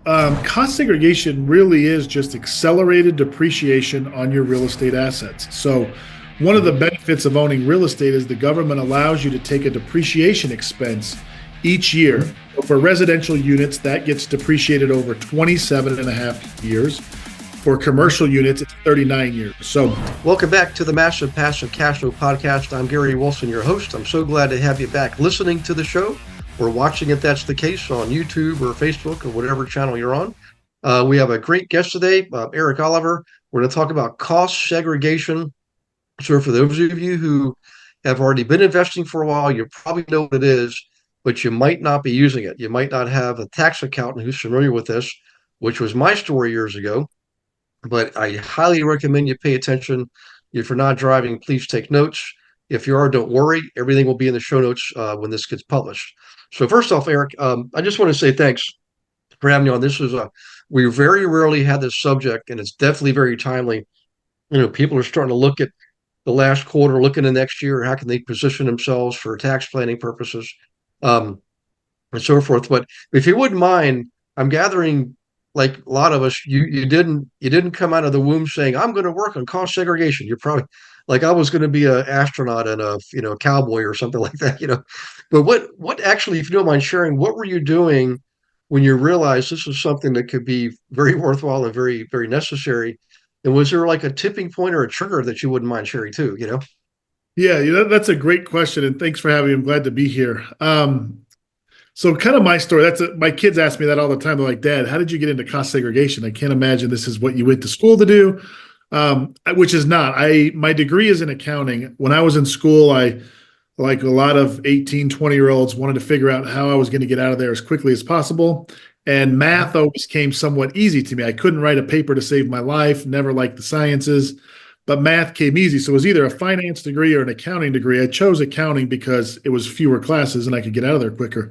Cost segregation really is just accelerated depreciation on your real estate assets. So, one of the Mhm. benefits of owning real estate is the government allows you to take a depreciation expense each year. Mhm. So for residential units, that gets depreciated over 27 and a half years. For Mhm. commercial units, it's 39 years. So, Welcome back to the Massive Passive Cash Flow Podcast. I'm Gary Wilson, your host. I'm so glad to have you back listening to the show or watching if that's the case on YouTube or Facebook or whatever channel you're on. We have a great guest today, Erik Oliver. We're going to talk about cost segregation. So, for those of you who have already been investing for a while, you probably know what it is, but you might not be using it. You might not have a tax accountant who's familiar with this, which was my story years ago. But I highly recommend you pay attention. If you're not driving, please take notes. If you are, don't worry. Everything will be in the show notes when this gets published. So first off, Erik, I just want to say thanks for having me on. This is a we very rarely had this subject, and it's definitely very timely. People are starting to look at the last quarter, looking at next year. How can they position themselves for tax planning purposes? Um, and so forth. But if you wouldn't mind, I'm gathering like a lot of us, you didn't come out of the womb saying, I'm going to work on cost segregation. You're probably like I was going to be an astronaut and a cowboy or something like that. But what actually, if you don't mind sharing, what were you doing when you realized this was something that could be very worthwhile and very, very necessary? And was there like a tipping point or a trigger that you wouldn't mind sharing too? yeah, that's a great question. And thanks for having me. I'm glad to be here. So kind of my story. My kids ask me that all the time. They're like, "Dad, how did you get into cost segregation? I can't imagine this is what you went to school to do." Which is not. My degree is in accounting. When I was in school, I like a lot of 18, 20 year olds wanted to figure out how I was going to get out of there as quickly as possible. And Mhm. math always came somewhat easy to me. I couldn't write a paper to save my life, never liked the sciences, but math came easy. So it was either a finance degree or an accounting degree. I chose accounting because it was fewer classes and I could get out of there quicker.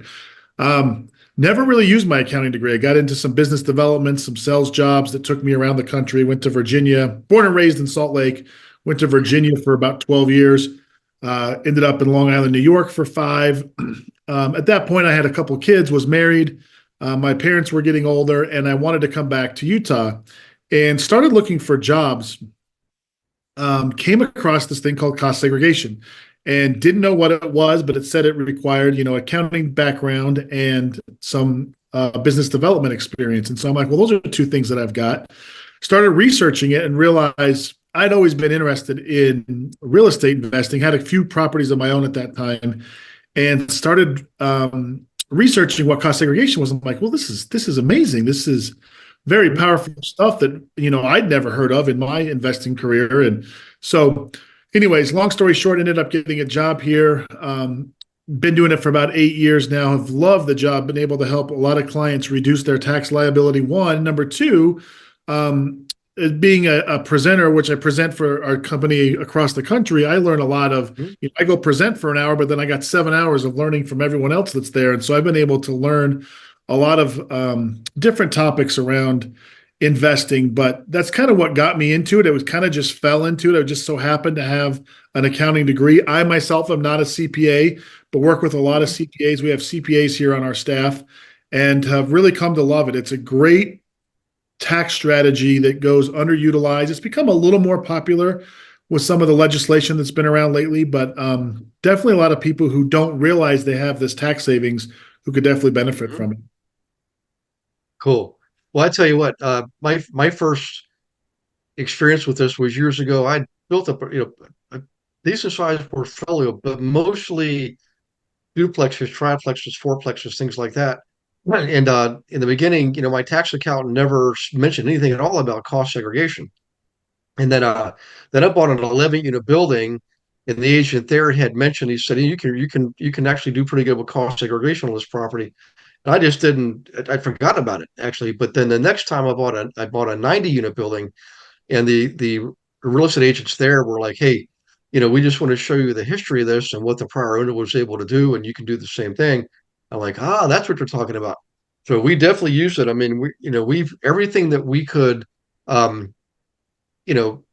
Um, Never really used my accounting degree. I got into some business development, some sales jobs that took me around the country. Went to Virginia, born and raised in Salt Lake. Went to Virginia for about 12 years. Ended up in Long Island, New York for 5. At that point, I had a couple kids, was married. My parents were getting older, and I wanted to come back to Utah and started looking for jobs. Came across this thing called cost segregation and didn't know what it was, but it said it required, accounting background and some business development experience. And so I'm like, well, those are two things that I've got. Started researching it and realized I'd always been interested in real estate investing, had a few properties of my own at that time, and started researching what cost segregation was. I'm like, well, this is amazing. This is very Mhm. powerful stuff that I'd never heard of in my investing career. And so, anyways, long story short, ended up getting a job here. Been doing it for about 8 years now. Have loved the job. Been able to help a lot of clients reduce their tax liability. One, number two, um, being a presenter, which I present for our company across the country, I learn a lot of. Mhm. I go present for an hour, but then I got 7 hours of learning from everyone else that's there, and so I've been able to learn a lot of different topics around investing. But that's kind of what got me into it. It was kind of just fell into it. I just so happened to have an accounting degree. I myself am not a CPA, but work with a lot of Mhm. CPAs. We have CPAs here on our staff and have really come to love it. It's a great tax strategy that goes underutilized. It's become a little more popular with some of the legislation that's been around lately, but definitely a lot of people who don't realize they have this tax savings who could definitely benefit Mhm. from it. Cool. Well, I tell you what, my first experience with this was years ago. I built up, a decent sized portfolio, but mostly duplexes, triplexes, fourplexes, things like that. Right. And in the beginning, my tax accountant never mentioned anything at all about cost segregation. And then I bought an 11 unit building, and the agent there had mentioned, he said, you can actually do pretty good with cost segregation on this property. And I just didn't, I forgot about it actually. But then the next time I bought a 90 unit building, and the real estate agents there were like, hey, we just want to show you the history of this and what the prior owner was able to do, and you can do the same thing. I'm like, that's what you're talking about. So we definitely use it. I mean, we've everything that we could, um, you know,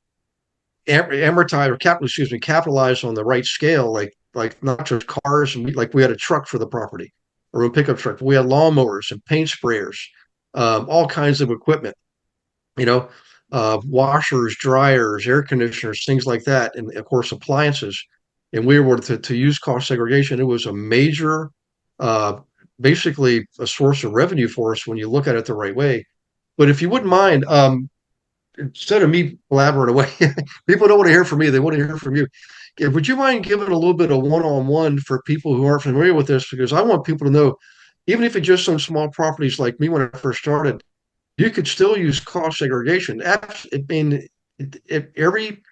amortize or capitalize on the right scale, like not just cars, and we had a truck for the property or a pickup truck. We had lawnmowers and paint sprayers. all kinds of equipment, you know, washers, dryers, air conditioners, things like that, and of course appliances. And we were to use cost segregation. It was a major, uh, basically a source of revenue for us when you look at it the right way. But if you wouldn't mind, instead of me blabbering away, people don't want to hear from me; they want to hear from you. Would you mind giving a little bit of one-on-one for people who aren't familiar with this? Because I want people to know, even if it's just on small properties like me when I first started, you could still use cost segregation. I mean, every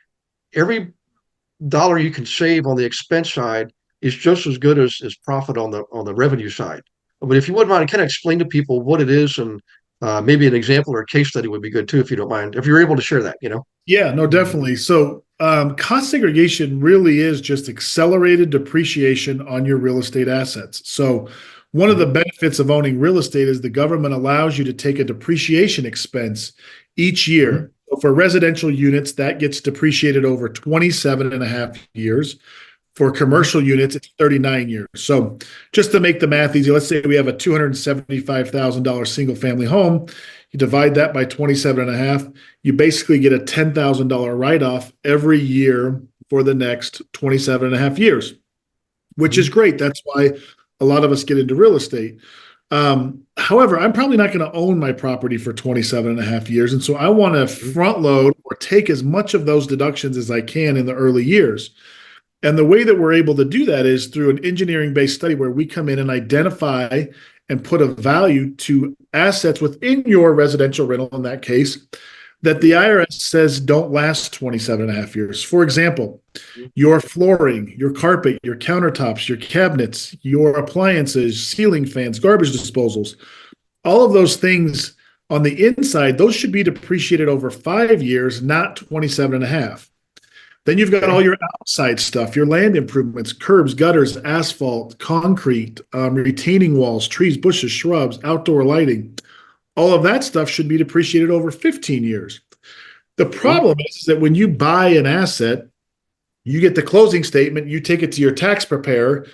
dollar you can save on the expense side is just as good as profit on the revenue side. But if you wouldn't mind, kind of explain to people what it is, and maybe an example or a case study would be good too, if you don't mind. If you're able to share that, you know. Yeah, no, definitely. So, cost segregation really is just accelerated depreciation on your real estate assets. So, one of the benefits of owning real estate is the government allows you to take a depreciation expense each year. So for residential units, that gets depreciated over 27 and a half years. For commercial units, it's 39 years. So just to make the math easy, let's say we have a $275,000 single family home. You divide that by 27 and a half, you basically get a $10,000 write-off every year for the next 27 and a half years, which is great. That's why a lot of us get into real estate. However, I'm probably not going to own my property for 27 and a half years. And so I want to front load or take as much of those deductions as I can in the early years. And the way that we're able to do that is through an engineering-based study where we come in and identify and put a value to assets within your residential rental, in that case, that the IRS says don't last 27 and a half years. For example, your flooring, your carpet, your countertops, your cabinets, your appliances, ceiling fans, garbage disposals, all of those things on the inside, those should be depreciated over 5 years, not 27 and a half. Then you've got all your outside stuff, your land improvements, curbs, gutters, asphalt, concrete, retaining walls, trees, bushes, shrubs, outdoor lighting. All of that stuff should be depreciated over 15 years. The problem is that when you buy an asset, you get the closing statement, you take it to your tax preparer.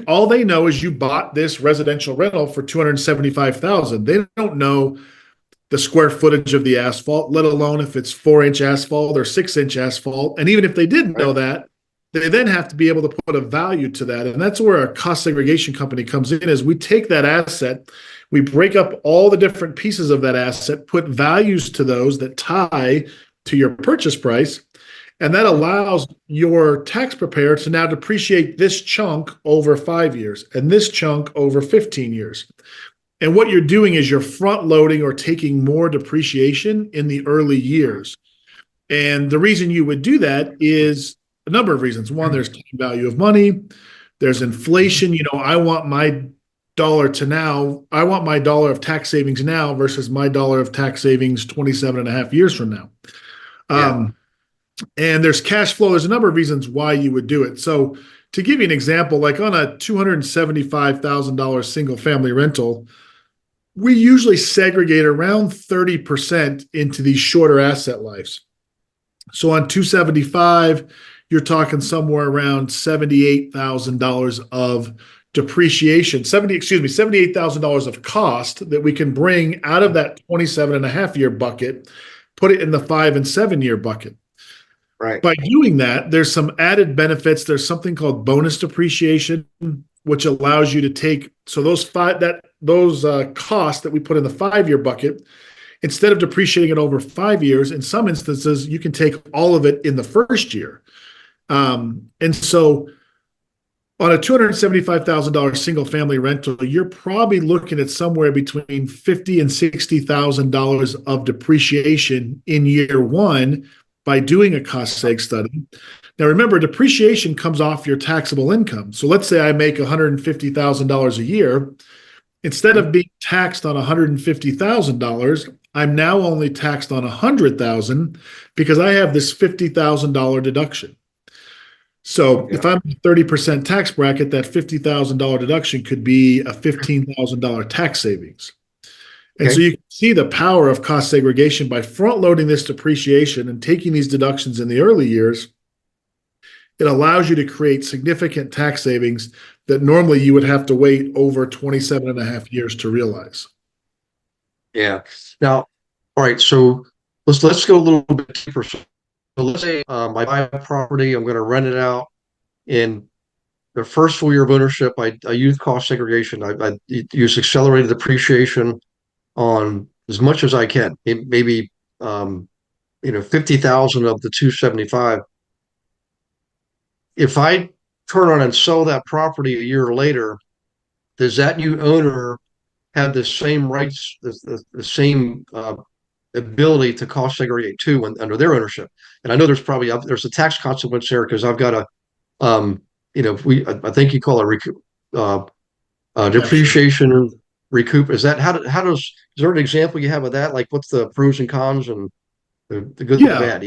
All they know is you bought this residential rental for $275,000. They don't know the square footage of the asphalt, let alone if it's 4-inch asphalt or 6-inch asphalt. And even if they didn't know that, they then have to be able to put a value to that. And that's where a cost segregation company comes in, is we take that asset, we break up all the different pieces of that asset, put values to those that tie to your purchase price. And that allows your tax preparer to now depreciate this chunk over 5 years and this chunk over 15 years. And what you're doing is you're front loading or taking more depreciation in the early years. And the reason you would do that is a number of reasons. One, there's time value of money. There's inflation. You know, I want my dollar of tax savings now versus my dollar of tax savings 27 and a half years from now. And there's cash flow. There's a number of reasons why you would do it. So to give you an example, like on a $275,000 single family rental, we usually segregate around 30% into these shorter asset lives. So on 275, you're talking somewhere around $78,000 of depreciation, $78,000 of cost that we can bring out of that 27 and a half year bucket, put it in the 5 and 7 year bucket. Right. By doing that, there's some added benefits. There's something called bonus depreciation, which allows you to take, so those costs that we put in the 5 year bucket, instead of depreciating it over 5 years, in some instances, you can take all of it in the first year. And so on a $275,000 single family rental, you're probably looking at somewhere between $50,000 and $60,000 of depreciation in year one by doing a cost seg study. Now, remember, depreciation comes off your taxable income. So let's say I make $150,000 a year. Instead of being taxed on $150,000, I'm now only taxed on $100,000 because I have this $50,000 deduction. So if I'm in a 30% tax bracket, that $50,000 deduction could be a $15,000 tax savings. And so you can see the power of cost segregation by front loading this depreciation and taking these deductions in the early years. It allows you to create significant tax savings that normally you would have to wait over 27 and a half years to realize. Yeah. Now, all right. So let's go a little bit deeper. So let's say I buy a property, I'm going to rent it out, and the first full year of ownership, I use cost segregation. I use accelerated depreciation on as much as I can. Maybe 50,000 of the 275. If I turn on and sell that property a year later, does that new owner have the same rights, the same ability to cost segregate too under their ownership? And I know there's a tax consequence there because I've got a I think you call it Capture. depreciation recoup. Is that is there an example you have of that? Like what's the pros and cons and the good and the Yeah. bad?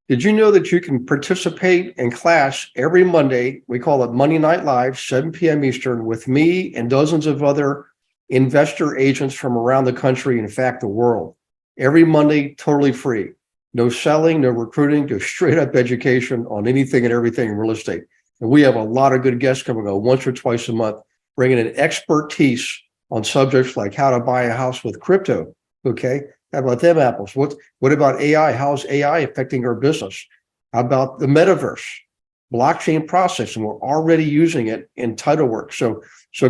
Did you know that you can participate in class every Monday? We call it Monday Night Live, 7 p.m. Eastern, with me and dozens of other investor agents from around the country, in fact, the world. Every Monday, totally free. No selling, no recruiting, just straight up education on anything and everything in real estate. And we have a lot of good guests coming on once or twice a month, bringing in expertise on subjects like how to buy a house with crypto. Okay. How about them apples? What about AI? How's AI affecting our business? How about the metaverse, blockchain processing? We're already using it in title work. So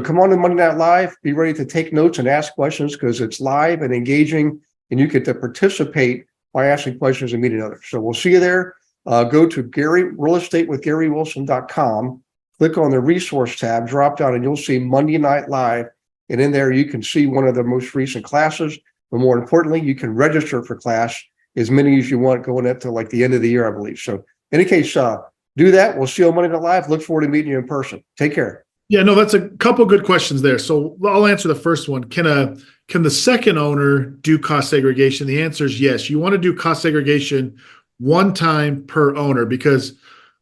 come on to Monday Night Live. Be ready to take notes and ask questions because it's live and engaging, and you get to participate by asking questions and meeting others. So we'll see you there. Go to realestatewithgarywilson.com, click on the resource tab, drop down, and you'll see Monday Night Live. And in there, you can see one of the most recent classes. But more importantly, you can register for class as many as you want going up to like the end of the year, I believe. So in any case, do that. We'll see you on Monday Night Live. Look forward to meeting you in person. Take care. Yeah, no, that's a couple good questions there. So I'll answer the first one. Can the second owner do cost segregation? The answer is yes. You want to do cost segregation one time per owner because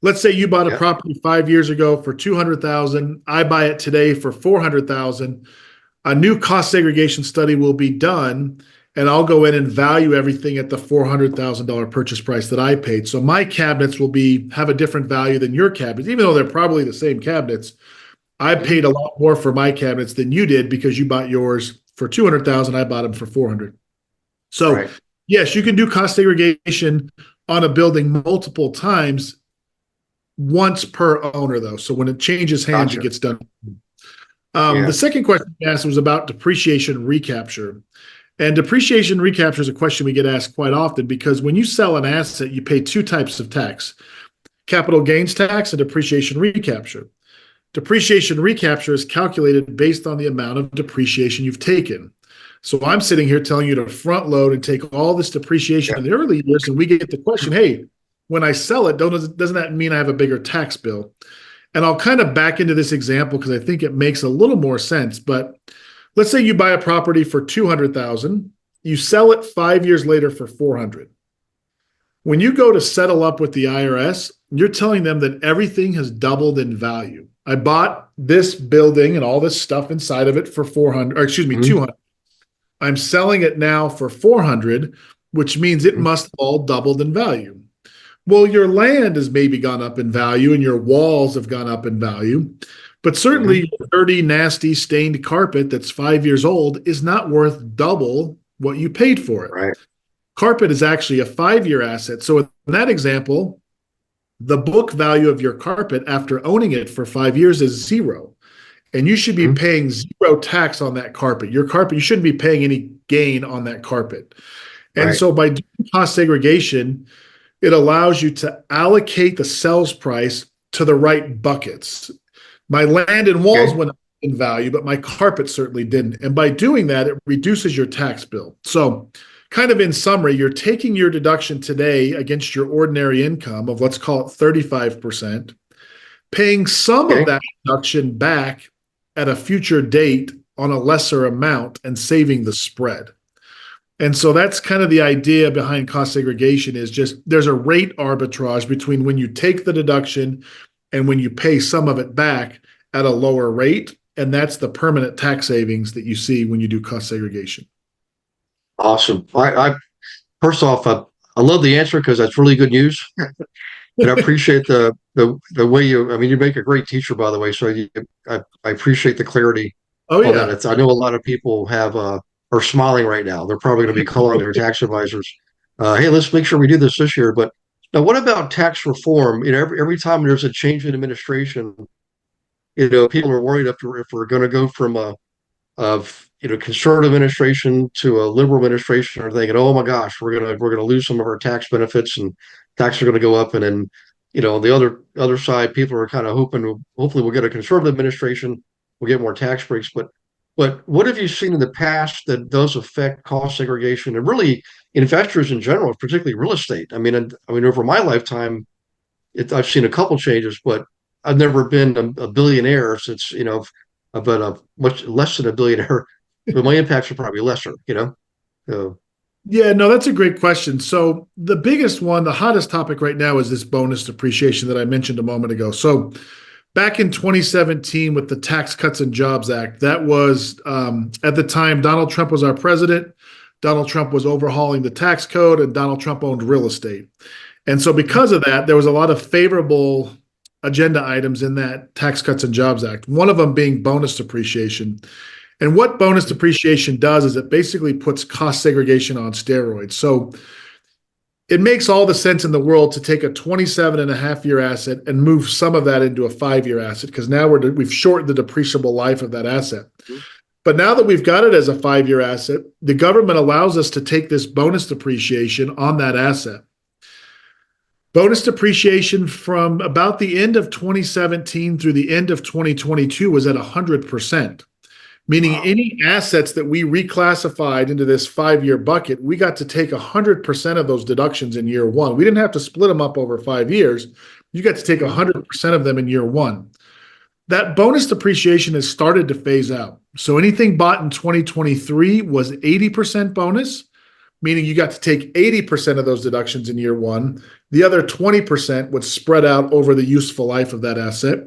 let's say you bought a property 5 years ago for 200,000. I buy it today for 400,000. A new cost segregation study will be done, and I'll go in and value everything at the $400,000 purchase price that I paid. So my cabinets will have a different value than your cabinets, even though they're probably the same cabinets. I paid a lot more for my cabinets than you did because you bought yours for 200,000. I bought them for 400. So yes, you can do cost segregation on a building multiple times, once per owner though. So when it changes hands, it gets done. The second question you asked was about depreciation recapture. And depreciation recapture is a question we get asked quite often because when you sell an asset, you pay two types of tax: capital gains tax and depreciation recapture. Depreciation recapture is calculated based on the amount of depreciation you've taken. So I'm sitting here telling you to front load and take all this depreciation in the early years, and we get the question, hey, when I sell it, doesn't that mean I have a bigger tax bill? And I'll kind of back into this example because I think it makes a little more sense. But let's say you buy a property for 200,000, you sell it 5 years later for 400. When you go to settle up with the IRS, you're telling them that everything has doubled in value. I bought this building and all this stuff inside of it for 400, or excuse me, 200. I'm selling it now for 400, which means it must have all doubled in value. Well, your land has maybe gone up in value and your walls have gone up in value, but certainly dirty, nasty, stained carpet that's 5 years old is not worth double what you paid for it. Right. Carpet is actually a 5-year asset. So in that example, the book value of your carpet after owning it for 5 years is zero. And you should be paying zero tax on that carpet. Your carpet, you shouldn't be paying any gain on that carpet. And so by doing cost segregation, it allows you to allocate the sales price to the right buckets. My land and walls went up in value, but my carpet certainly didn't. And by doing that, it reduces your tax bill. So kind of in summary, you're taking your deduction today against your ordinary income of, let's call it 35%, paying some of that deduction back at a future date on a lesser amount and saving the spread. And so that's kind of the idea behind cost segregation is just there's a rate arbitrage between when you take the deduction and when you pay some of it back at a lower rate. And that's the permanent tax savings that you see when you do cost segregation. Awesome. I first off, I love the answer because that's really good news. And I appreciate the way you make a great teacher, by the way. So I appreciate the clarity on that. I know a lot of people have are smiling right now. They're probably going to be calling their tax advisors. Hey, let's make sure we do this year. But now, what about tax reform? Every time there's a change in administration, people are worried if we're going to go from a of conservative administration to a liberal administration are thinking, oh my gosh, we're gonna lose some of our tax benefits and taxes are going to go up, and then the other side, people are kind of hopefully we'll get a conservative administration, we'll get more tax breaks. But what have you seen in the past that does affect cost segregation and really investors in general, particularly real estate? I mean, over my lifetime, I've seen a couple changes, but I've never been a billionaire since I've been a much less than a billionaire, but my impacts are probably lesser. So, Yeah, no, that's a great question. So the biggest one, the hottest topic right now is this bonus depreciation that I mentioned a moment ago. So back in 2017 with the Tax Cuts and Jobs Act, that was at the time Donald Trump was our president. Donald Trump was overhauling the tax code, and Donald Trump owned real estate. And so because of that, there was a lot of favorable agenda items in that Tax Cuts and Jobs Act, one of them being bonus depreciation. And what bonus depreciation does is it basically puts cost segregation on steroids. So it makes all the sense in the world to take a 27.5-year asset and move some of that into a 5-year asset, because now we've shortened the depreciable life of that asset. But now that we've got it as a 5-year asset, the government allows us to take this bonus depreciation on that asset. Bonus depreciation from about the end of 2017 through the end of 2022 was at 100%, meaning any assets that we reclassified into this 5-year bucket, we got to take 100% of those deductions in year one. We didn't have to split them up over 5 years. You got to take 100% of them in year one. That bonus depreciation has started to phase out. So anything bought in 2023 was 80% bonus, meaning you got to take 80% of those deductions in year one. The other 20% would spread out over the useful life of that asset.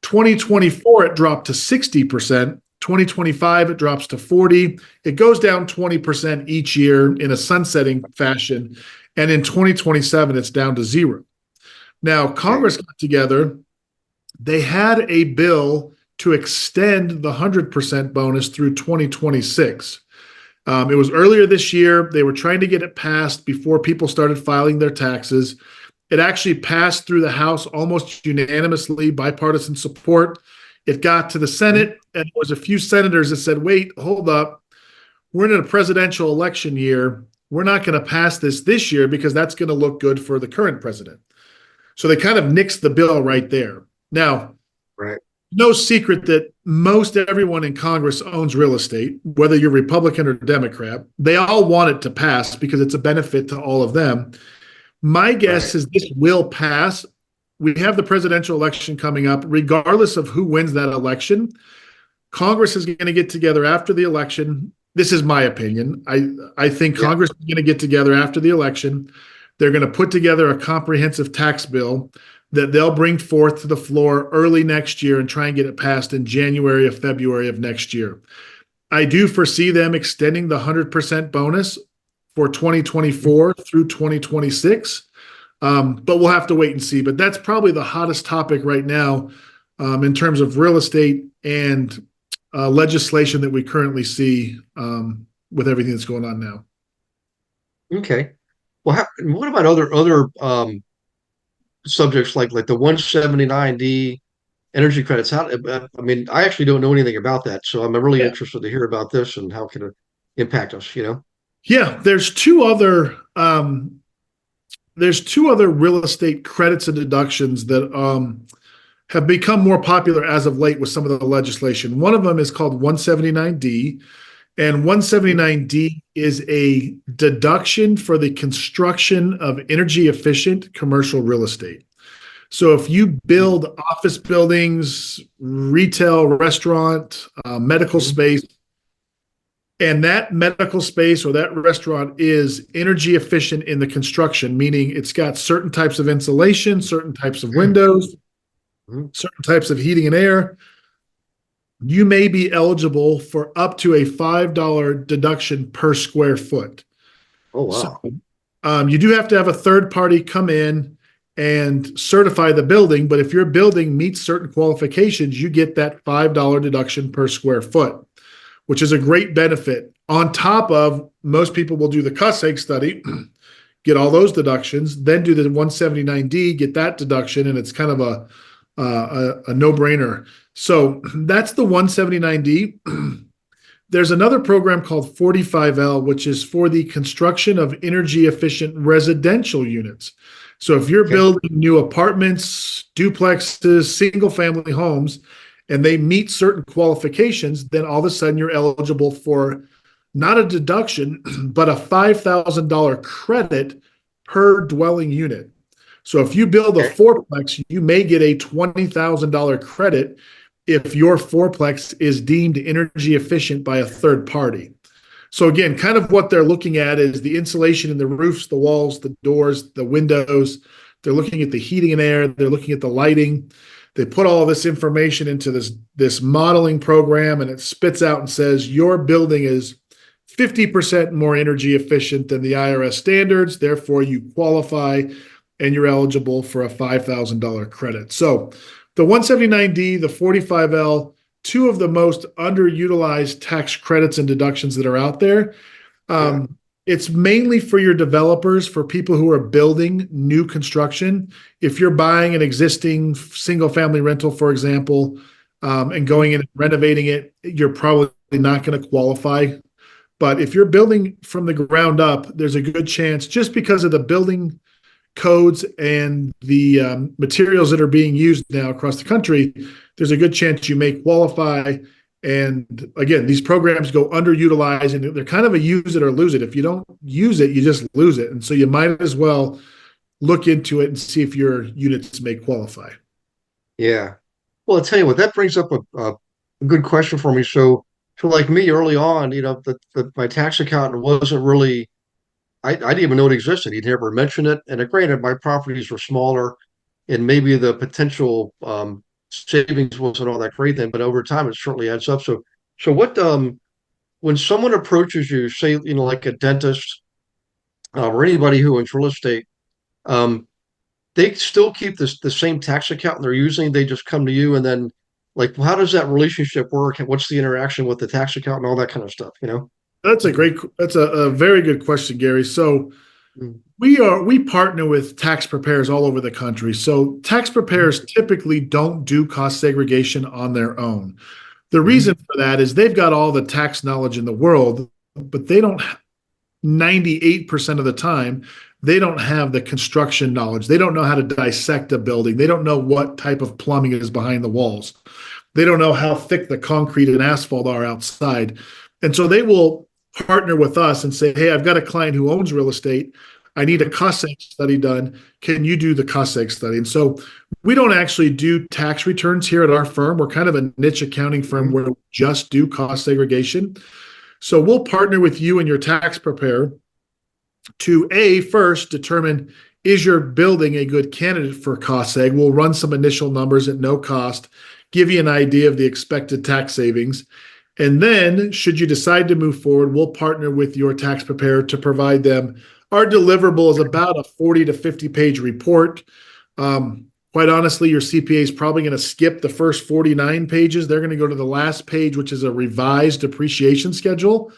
2024, it dropped to 60%. 2025, it drops to 40. It goes down 20% each year in a sunsetting fashion. And in 2027, it's down to 0. Now, Congress got together. They had a bill to extend the 100% bonus through 2026. It was earlier this year. They were trying to get it passed before people started filing their taxes. It actually passed through the House almost unanimously, bipartisan support. It got to the Senate, and there was a few senators that said, wait, hold up. We're in a presidential election year. We're not going to pass this year because that's going to look good for the current president. So they kind of nixed the bill right there. Now, no secret that most everyone in Congress owns real estate, whether you're Republican or Democrat. They all want it to pass because it's a benefit to all of them. My guess is this will pass. We have the presidential election coming up. Regardless of who wins that election, Congress is going to get together after the election. This is my opinion. I think Congress is going to get together after the election. They're going to put together a comprehensive tax bill that they'll bring forth to the floor early next year and try and get it passed in January or February of next year. I do foresee them extending the 100% bonus for 2024 through 2026. But we'll have to wait and see. But that's probably the hottest topic right now in terms of real estate and legislation that we currently see with everything that's going on now. Okay. Well, what about other subjects like the 179D energy credits? I actually don't know anything about that, so I'm really interested to hear about this and how can it impact us. Yeah, there's two other real estate credits and deductions that have become more popular as of late with some of the legislation. One of them is called 179D. And 179D is a deduction for the construction of energy efficient commercial real estate. So if you build office buildings, retail, restaurant, medical space, and that medical space or that restaurant is energy efficient in the construction, meaning it's got certain types of insulation, certain types of windows, certain types of heating and air, you may be eligible for up to a $5 deduction per square foot. Oh, wow. So, you do have to have a third party come in and certify the building, but if your building meets certain qualifications, you get that $5 deduction per square foot, which is a great benefit. On top of, most people will do the cost seg study, get all those deductions, then do the 179D, get that deduction, and it's kind of a no-brainer. So that's the 179D. There's another program called 45L, which is for the construction of energy efficient residential units. So if you're building new apartments, duplexes, single family homes, and they meet certain qualifications, then all of a sudden you're eligible for not a deduction, but a $5,000 credit per dwelling unit. So if you build a fourplex, you may get a $20,000 credit if your fourplex is deemed energy efficient by a third party. So again, kind of what they're looking at is the insulation in the roofs, the walls, the doors, the windows. They're looking at the heating and air. They're looking at the lighting. They put all this information into this modeling program, and it spits out and says your building is 50% more energy efficient than the IRS standards. Therefore, you qualify and you're eligible for a $5,000 credit. So the 179D, the 45L, two of the most underutilized tax credits and deductions that are out there. It's mainly for your developers, for people who are building new construction. If you're buying an existing single family rental, for example, and going in and renovating it, you're probably not going to qualify. But if you're building from the ground up, there's a good chance, just because of the building codes and the materials that are being used now across the country, there's a good chance you may qualify. And again, these programs go underutilized, and they're kind of a use it or lose it. If you don't use it, you just lose it. And so you might as well look into it and see if your units may qualify. Yeah. Well, I'll tell you what, that brings up a good question for me. So like me early on, my tax accountant wasn't really, I didn't even know it existed. He'd never mentioned it. And granted, my properties were smaller, and maybe the potential savings wasn't all that great then, but over time it certainly adds up. So what when someone approaches you, say, like a dentist or anybody who owns real estate, they still keep the same tax account they're using. They just come to you, and then, like, how does that relationship work? What's the interaction with the tax account and all that kind of stuff? That's a very good question, Gary. So we partner with tax preparers all over the country. So tax preparers typically don't do cost segregation on their own. The reason for that is they've got all the tax knowledge in the world, but they don't, 98% of the time, they don't have the construction knowledge. They don't know how to dissect a building. They don't know what type of plumbing is behind the walls. They don't know how thick the concrete and asphalt are outside. And so they will partner with us and say, hey, I've got a client who owns real estate. I need a cost seg study done. Can you do the cost seg study? And so we don't actually do tax returns here at our firm. We're kind of a niche accounting firm where we just do cost segregation. So we'll partner with you and your tax preparer to first determine, is your building a good candidate for cost seg? We'll run some initial numbers at no cost, give you an idea of the expected tax savings. And then, should you decide to move forward, we'll partner with your tax preparer to provide them. Our deliverable is about a 40 to 50 page report. Quite honestly, your CPA is probably going to skip the first 49 pages. They're going to go to the last page, which is a revised depreciation schedule.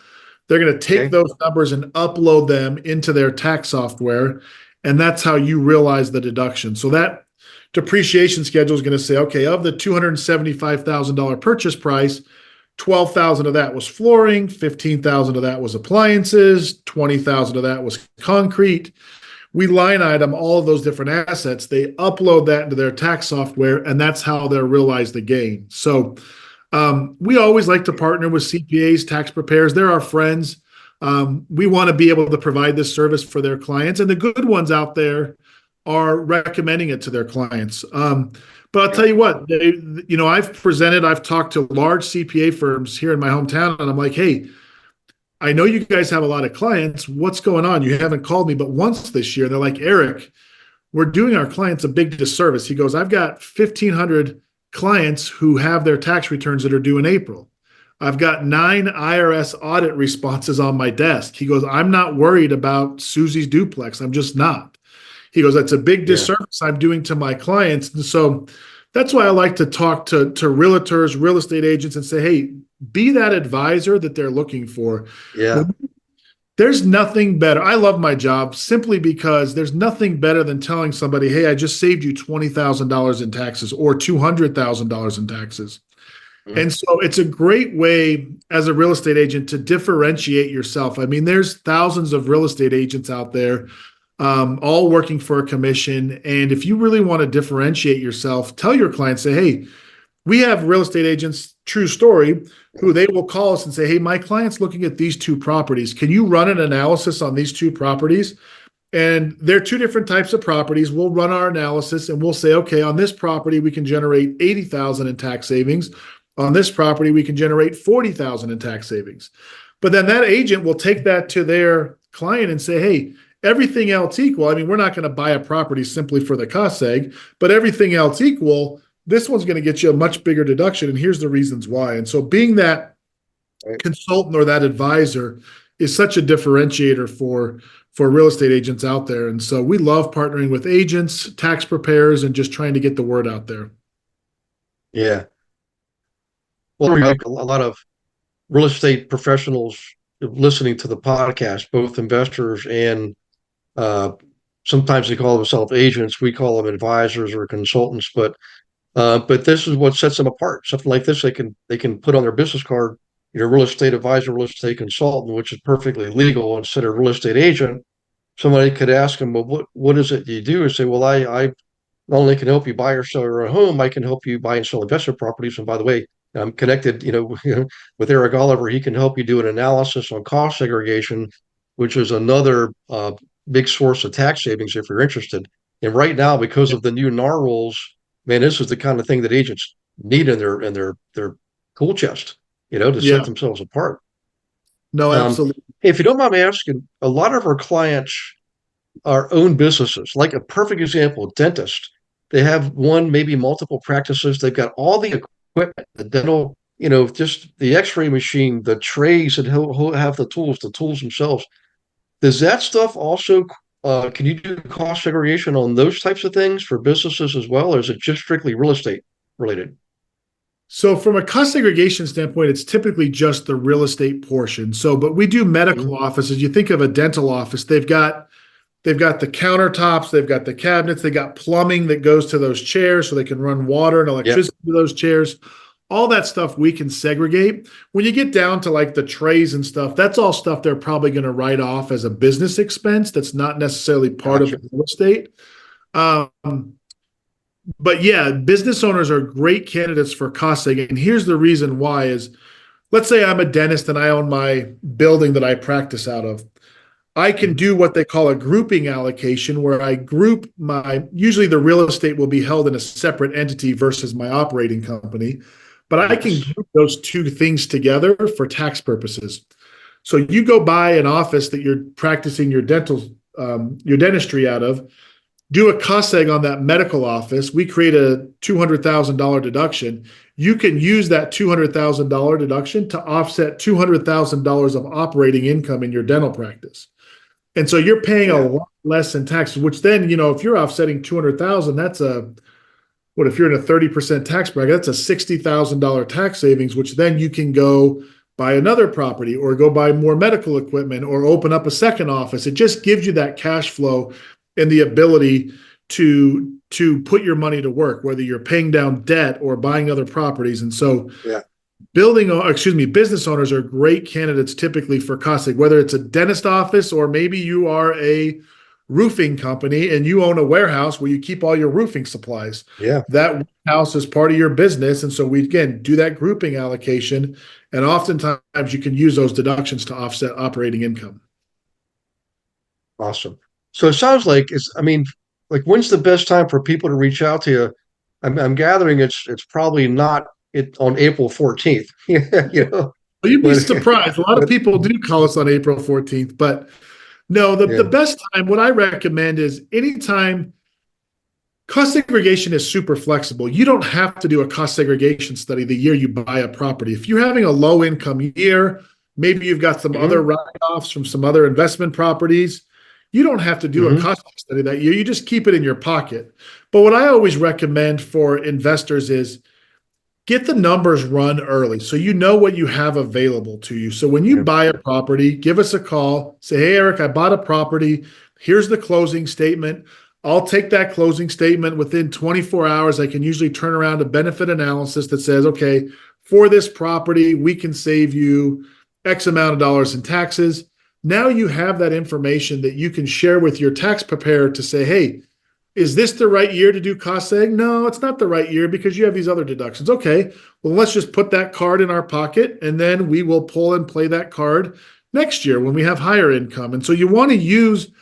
They're going to take those numbers and upload them into their tax software. And that's how you realize the deduction. So that depreciation schedule is going to say, okay, of the $275,000 purchase price, $12,000 of that was flooring, $15,000 of that was appliances, $20,000 of that was concrete. We line item all of those different assets. They upload that into their tax software, and that's how they'll realize the gain. So we always like to partner with CPAs, tax preparers. They're our friends. We want to be able to provide this service for their clients, and the good ones out there are recommending it to their clients. But I'll tell you what, I've talked to large CPA firms here in my hometown, and I'm like, hey, I know you guys have a lot of clients. What's going on? You haven't called me but once this year. And they're like, Erik, we're doing our clients a big disservice. He goes, I've got 1,500 clients who have their tax returns that are due in April. I've got 9 IRS audit responses on my desk. He goes, I'm not worried about Susie's duplex. I'm just not. He goes, that's a big disservice I'm doing to my clients. And so that's why I like to talk to realtors, real estate agents, and say, hey, be that advisor that they're looking for. Yeah. There's nothing better. I love my job simply because there's nothing better than telling somebody, hey, I just saved you $20,000 in taxes or $200,000 in taxes. Mhm. And so it's a great way as a real estate agent to differentiate yourself. I mean, there's thousands of real estate agents out there, all working for a commission. And if you really want to differentiate yourself, tell your clients, say, hey, we have real estate agents, true story, who they will call us and say, hey, my client's looking at these two properties. Can you run an analysis on these two properties? And they're two different types of properties. We'll run our analysis and we'll say, okay, on this property, we can generate 80,000 in tax savings. On this property, we can generate 40,000 in tax savings. But then that agent will take that to their client and say, hey, everything else equal. I mean, we're not going to buy a property simply for the cost seg, but everything else equal, this one's going to get you a much bigger deduction. And here's the reasons why. And so being that consultant or that advisor is such a differentiator for real estate agents out there. And so we love partnering with agents, tax preparers, and just trying to get the word out there. Yeah. Well, a lot of real estate professionals listening to the podcast, both investors and sometimes they call themselves agents. We call them advisors or consultants, but this is what sets them apart. Something like this, they can put on their business card, real estate advisor, real estate consultant, which is perfectly legal. Instead of real estate agent, somebody could ask them, well, what is it you do? And say, well, I not only can help you buy or sell your home, I can help you buy and sell investment properties. And by the way, I'm connected, with Erik Oliver. He can help you do an analysis on cost segregation, which is another big source of tax savings if you're interested. And right now, because of the new NAR rules, man, this is the kind of thing that agents need in their tool chest, to set themselves apart. No, absolutely. If you don't mind me asking, a lot of our clients are own businesses. Like a perfect example, dentist. They have one, maybe multiple practices. They've got all the equipment, the dental, just the X-ray machine, the trays, and he'll have the tools themselves. Does that stuff also? Can you do cost segregation on those types of things for businesses as well, or is it just strictly real estate related? So from a cost segregation standpoint, it's typically just the real estate portion. So, but we do medical offices. You think of a dental office, they've got the countertops, they've got the cabinets, they got plumbing that goes to those chairs so they can run water and electricity to those chairs. All that stuff we can segregate. When you get down to like the trays and stuff, that's all stuff they're probably going to write off as a business expense. That's not necessarily part of real estate. But yeah, business owners are great candidates for cost segregation. And here's the reason why is, let's say I'm a dentist and I own my building that I practice out of. I can do what they call a grouping allocation where I group usually the real estate will be held in a separate entity versus my operating company, but I can group those two things together for tax purposes. So you go buy an office that you're practicing your dentistry out of, do a cost seg on that medical office. We create a $200,000 deduction. You can use that $200,000 deduction to offset $200,000 of operating income in your dental practice. And so you're paying a lot less in taxes, which then, if you're offsetting 200,000, that's if you're in a 30% tax bracket, that's a $60,000 tax savings, which then you can go buy another property or go buy more medical equipment or open up a second office. It just gives you that cash flow and the ability to put your money to work, whether you're paying down debt or buying other properties. And so business owners are great candidates typically for cost seg, whether it's a dentist office or maybe you are a roofing company and you own a warehouse where you keep all your roofing supplies. Yeah. That warehouse is part of your business. And so we, again, do that grouping allocation. And oftentimes you can use those deductions to offset operating income. Awesome. So it sounds like when's the best time for people to reach out to you? I'm gathering it's probably not on April 14th. Well, you'd be surprised. A lot of people do call us on April 14th, but no, the best time, what I recommend is anytime. Cost segregation is super flexible. You don't have to do a cost segregation study the year you buy a property. If you're having a low income year, maybe you've got some other write-offs from some other investment properties, you don't have to do a cost study that year. You just keep it in your pocket. But what I always recommend for investors is get the numbers run early so you know what you have available to you. So when you buy a property, give us a call. Say, hey, Eric, I bought a property. Here's the closing statement. I'll take that closing statement within 24 hours. I can usually turn around a benefit analysis that says, okay, for this property, we can save you X amount of dollars in taxes. Now you have that information that you can share with your tax preparer to say, hey, is this the right year to do cost seg? No, it's not the right year because you have these other deductions. Okay, well, let's just put that card in our pocket and then we will pull and play that card next year when we have higher income. And so you want to use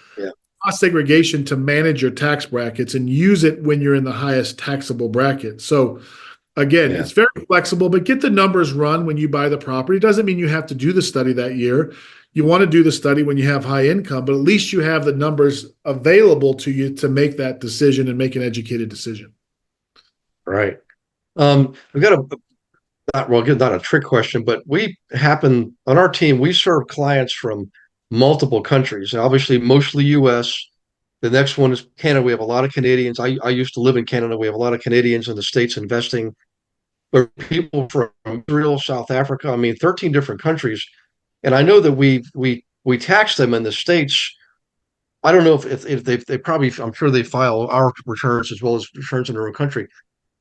cost segregation to manage your tax brackets and use it when you're in the highest taxable bracket. So again, it's very flexible, but get the numbers run when you buy the property. Doesn't mean you have to do the study that year. You want to do the study when you have high income, but at least you have the numbers available to you to make that decision and make an educated decision. Right. We've got not a trick question, but we happen on our team, we serve clients from multiple countries. Obviously, mostly US. The next one is Canada. We have a lot of Canadians. I used to live in Canada. We have a lot of Canadians in the States investing, but people from Israel, South Africa, I mean, 13 different countries. And I know that we tax them in the States. I don't know if they probably, I'm sure they file our returns as well as returns in their own country.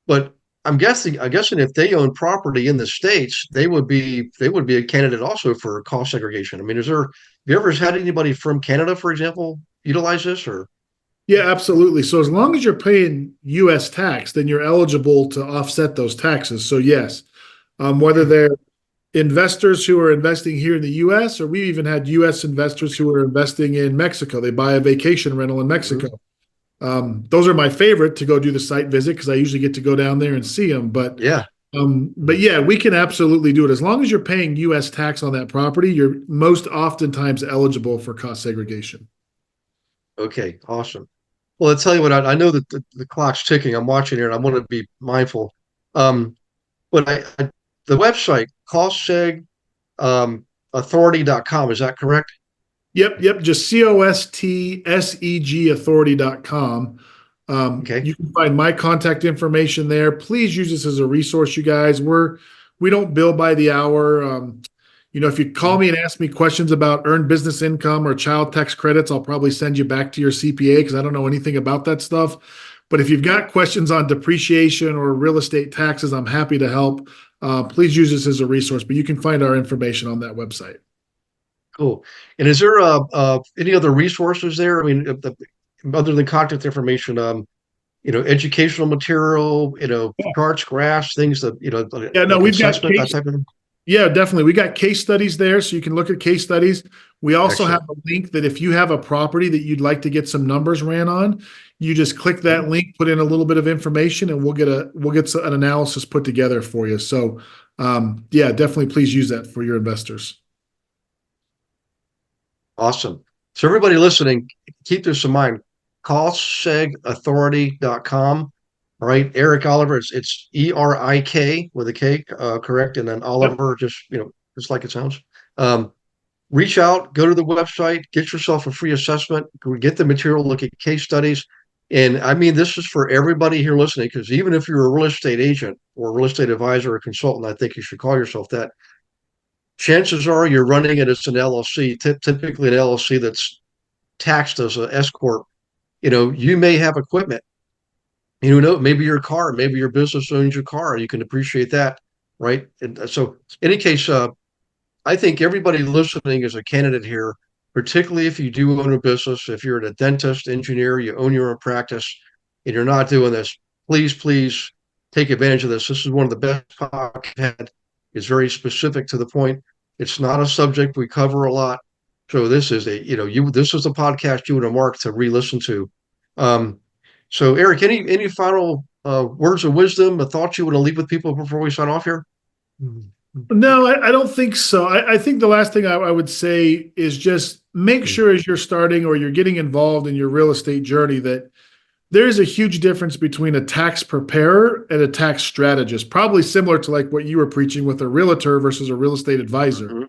But I'm guessing if they own property in the States, they would be a candidate also for cost segregation. I mean, have you ever had anybody from Canada, for example, utilize this or? Yeah, absolutely. So as long as you're paying US tax, then you're eligible to offset those taxes. So yes, whether they're investors who are investing here in the US, or we even had US investors who are investing in Mexico. They buy a vacation rental in Mexico. Those are my favorite to go do the site visit because I usually get to go down there and see them. But yeah, we can absolutely do it. As long as you're paying US tax on that property, you're most oftentimes eligible for cost segregation. Okay, awesome. Well, I'll tell you what, I know that the clock's ticking. I'm watching here and I want to be mindful. But the website, costseg authority.com, is that correct? Yep. Just COSTSEG authority.com. You can find my contact information there. Please use this as a resource, you guys. We don't bill by the hour. If you call me and ask me questions about earned business income or child tax credits, I'll probably send you back to your CPA because I don't know anything about that stuff. But if you've got questions on depreciation or real estate taxes, I'm happy to help. Please use this as a resource, but you can find our information on that website. Cool. And is there any other resources there? I mean, other than contact information, educational material, charts, graphs, things that, we've got that type of thing? Yeah, definitely. We got case studies there, so you can look at case studies. We also have a link that if you have a property that you'd like to get some numbers ran on, you just click that link, put in a little bit of information, and we'll get an analysis put together for you. So, definitely please use that for your investors. Awesome. So everybody listening, keep this in mind. Costseauthority.com. Right, Erik Oliver. It's ERIK with a K, correct, and then Oliver, just like it sounds. Reach out, go to the website, get yourself a free assessment, get the material, look at case studies, and I mean this is for everybody here listening because even if you're a real estate agent or a real estate advisor or consultant, I think you should call yourself that. Chances are you're running it as an LLC, typically an LLC that's taxed as an S corp. You may have equipment. Maybe your car, maybe your business owns your car, and you can appreciate that, right? And so, in any case, I think everybody listening is a candidate here, particularly if you do own a business, if you're a dentist, engineer, you own your own practice, and you're not doing this, please take advantage of this. This is one of the best podcasts I've had. It's very specific to the point. It's not a subject we cover a lot. So this is this is a podcast you want to mark to re-listen to. So, Erik, any final words of wisdom, a thought you want to leave with people before we sign off here? No, I don't think so. I think the last thing I would say is just make sure as you're starting or you're getting involved in your real estate journey that there is a huge difference between a tax preparer and a tax strategist, probably similar to like what you were preaching with a realtor versus a real estate advisor.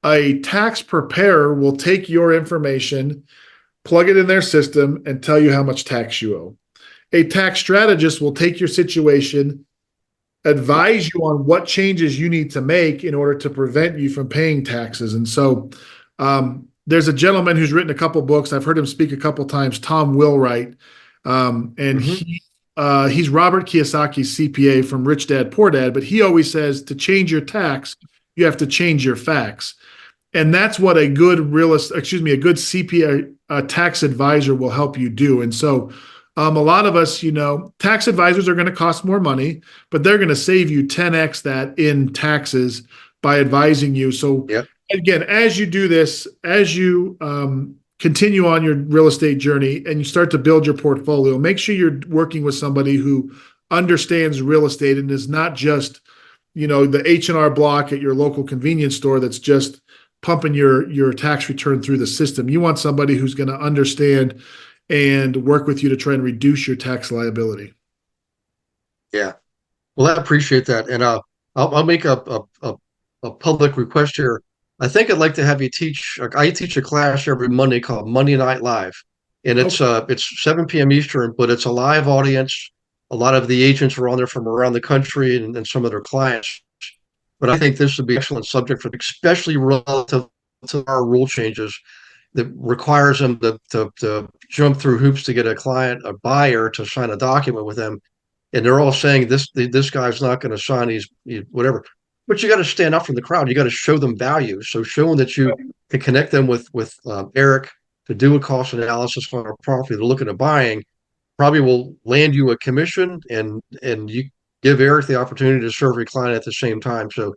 A tax preparer will take your information, plug it in their system, and tell you how much tax you owe. A tax strategist will take your situation, advise you on what changes you need to make in order to prevent you from paying taxes. And so there's a gentleman who's written a couple books. I've heard him speak a couple times, Tom Wilwright. And he's Robert Kiyosaki's CPA from Rich Dad, Poor Dad, but he always says to change your tax, you have to change your facts. And that's what a good CPA tax advisor will help you do. And so a lot of us, tax advisors are going to cost more money, but they're going to save you 10x that in taxes by advising you. So again, as you do this, as you continue on your real estate journey and you start to build your portfolio, make sure you're working with somebody who understands real estate and is not just, the H&R Block at your local convenience store that's just pumping your tax return through the system. You want somebody who's going to understand and work with you to try and reduce your tax liability. Yeah. Well, I appreciate that. And I'll make a public request here. I think I'd like to have you teach. I teach a class every Monday called Monday Night Live, and it's 7 p.m. Eastern, but it's a live audience. A lot of the agents are on there from around the country and some of their clients. But I think this would be an excellent subject for, especially relative to our rule changes that requires them to jump through hoops to get a buyer to sign a document with them. And they're all saying this guy's not going to sign these whatever. But you got to stand up from the crowd. You got to show them value. So showing that you can connect them with Erik to do a cost analysis on a property they're looking at buying probably will land you a commission, and you give Erik the opportunity to serve your client at the same time. So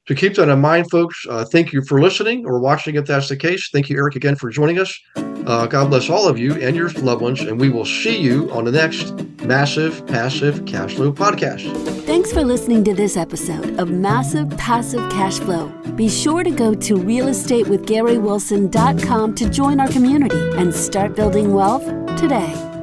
to keep that in mind, folks, thank you for listening or watching if that's the case. Thank you, Erik, again for joining us. God bless all of you and your loved ones, and we will see you on the next Massive Passive Cash Flow podcast. Thanks for listening to this episode of Massive Passive Cash Flow. Be sure to go to realestatewithgarywilson.com to join our community and start building wealth today.